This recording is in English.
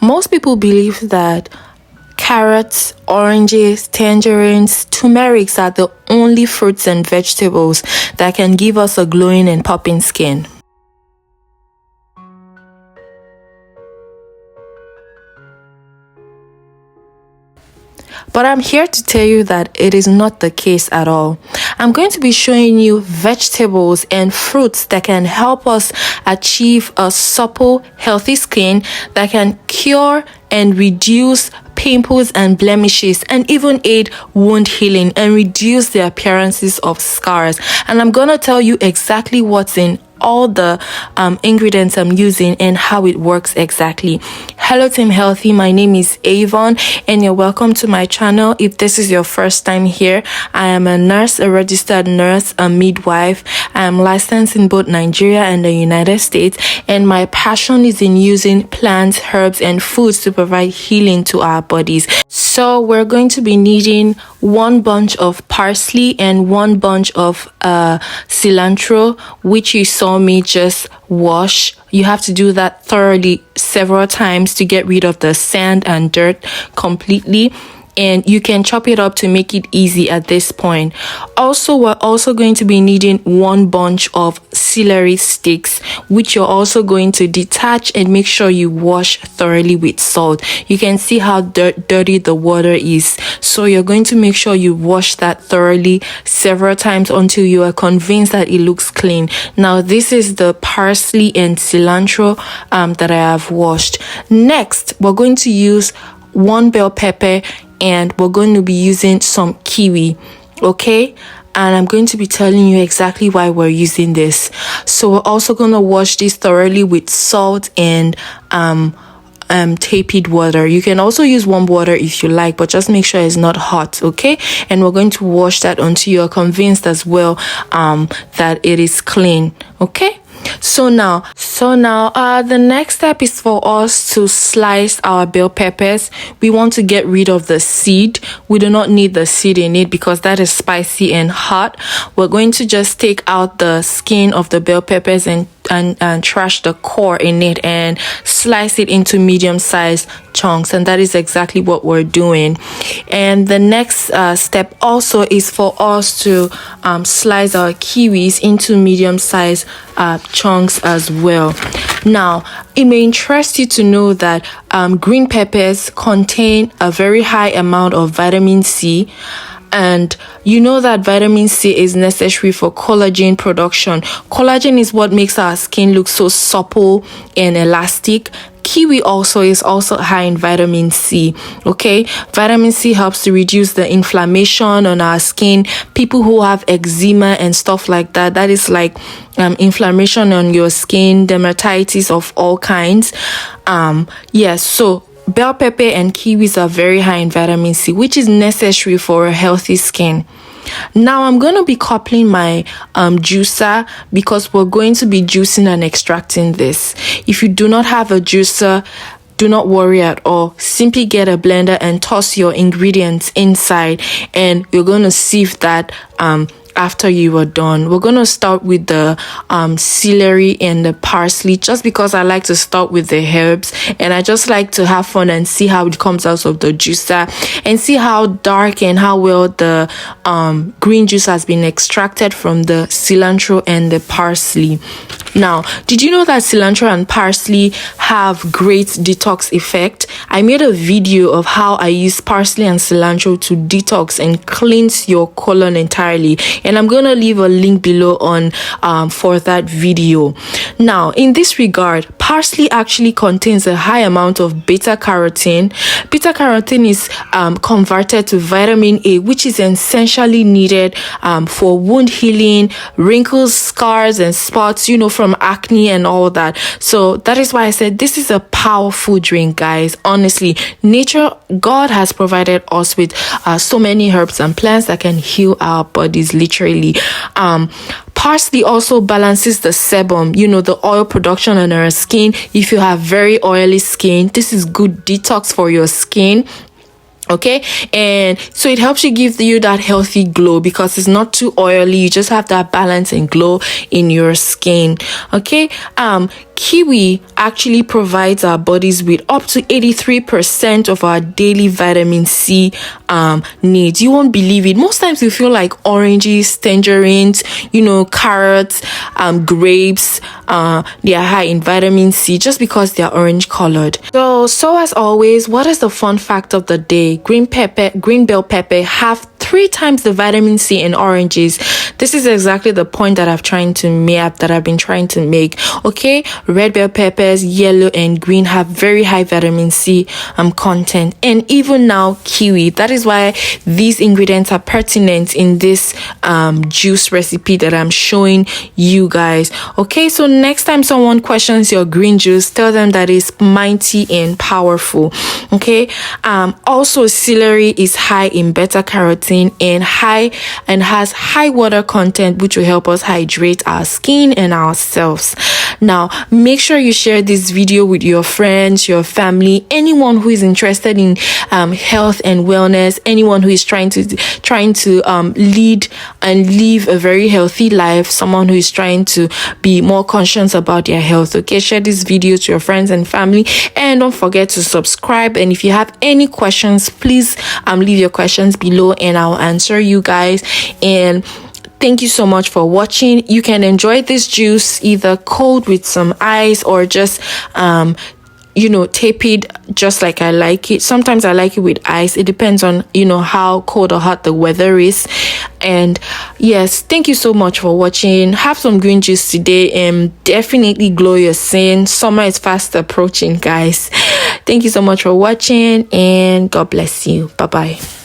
Most people believe that carrots, oranges, tangerines, turmerics are the only fruits and vegetables that can give us a glowing and popping skin. But I'm here to tell you that it is not the case at all. I'm going to be showing you vegetables and fruits that can help us achieve a supple, healthy skin that can cure and reduce pimples and blemishes, and even aid wound healing and reduce the appearances of scars. And I'm going to tell you exactly what's in all the ingredients I'm using and how it works exactly. Hello Team Healthy, my name is Avon and you're welcome to my channel. If this is your first time here, I am a nurse, a registered nurse, a midwife. I am licensed in both Nigeria and the United States, and my passion is in using plants, herbs and foods to provide healing to our bodies. So we're going to be needing 1 bunch of parsley and 1 bunch of cilantro, which you saw me just wash. You have to do that thoroughly several times to get rid of the sand and dirt completely. And you can chop it up to make it easy at this point. Also, we're also going to be needing 1 bunch of celery sticks, which you're also going to detach and make sure you wash thoroughly with salt. You can see how dirty the water is. So you're going to make sure you wash that thoroughly several times until you are convinced that it looks clean. Now, this is the parsley and cilantro that I have washed. Next, we're going to use 1 bell pepper, and we're going to be using some kiwi, okay? And I'm going to be telling you exactly why we're using this. So we're also going to wash this thoroughly with salt and tepid water. You can also use warm water if you like, but just make sure it's not hot, okay? And we're going to wash that until you're convinced as well that it is clean, okay? So now the next step is for us to slice our bell peppers. We want to get rid of the seed. We do not need the seed in it because that is spicy and hot. We're going to just take out the skin of the bell peppers and trash the core in it and slice it into medium-sized chunks, and that is exactly what we're doing. And the next step also is for us to slice our kiwis into medium-sized chunks as well. Now, it may interest you to know that green peppers contain a very high amount of vitamin C. And you know that vitamin C is necessary for collagen production. Collagen is what makes our skin look so supple and elastic. Kiwi is also high in vitamin C, okay? Vitamin C helps to reduce the inflammation on our skin. People who have eczema and stuff like that, that is like inflammation on your skin, dermatitis of all kinds. So bell pepper and kiwis are very high in vitamin C, which is necessary for a healthy skin. Now I'm going to be coupling my juicer because we're going to be juicing and extracting this. If you do not have a juicer, do not worry at all. Simply get a blender and toss your ingredients inside, and you're going to sieve that after you are done. We're going to start with the celery and the parsley, just because I like to start with the herbs and I just like to have fun and see how it comes out of the juicer and see how dark and how well the green juice has been extracted from the cilantro and the parsley. Now, did you know that cilantro and parsley have great detox effect? I made a video of how I use parsley and cilantro to detox and cleanse your colon entirely, and I'm gonna leave a link below on for that video. Now, in this regard, parsley actually contains a high amount of beta carotene. Beta carotene is converted to vitamin A, which is essentially needed for wound healing, wrinkles, scars and spots, you know, from acne and all that. So that is why I said this is a powerful drink, guys. Honestly, God has provided us with so many herbs and plants that can heal our bodies, literally. Parsley also balances the sebum, you know, the oil production on our skin. If you have very oily skin, this is good detox for your skin. Okay, and so it helps you give you that healthy glow because it's not too oily. You just have that balance and glow in your skin. Okay, kiwi actually provides our bodies with up to 83% of our daily vitamin C needs. You won't believe it. Most times we feel like oranges, tangerines, carrots, grapes, they are high in vitamin C just because they are orange colored. So as always, what is the fun fact of the day? Green bell pepper have 3 times the vitamin C in oranges. This is exactly the point that I've been trying to make. Okay, red bell peppers, yellow and green, have very high vitamin C content, and even now kiwi. That is why these ingredients are pertinent in this juice recipe that I'm showing you guys. Okay, so next time someone questions your green juice, tell them that it's mighty and powerful. Okay, also celery is high in beta carotene and has high water content, which will help us hydrate our skin and ourselves. Now make sure you share this video with your friends, your family, anyone who is interested in health and wellness, anyone who is trying to lead and live a very healthy life, someone who is trying to be more conscious about their health. Okay, share this video to your friends and family, and don't forget to subscribe. And if you have any questions, please leave your questions below and I'll answer you guys. And thank you so much for watching. You can enjoy this juice either cold with some ice or just tape it just like I like it. Sometimes I like it with ice. It depends on how cold or hot the weather is. And yes, thank you so much for watching. Have some green juice today and definitely glow your skin. Summer is fast approaching, guys. Thank you so much for watching and God bless you. Bye bye.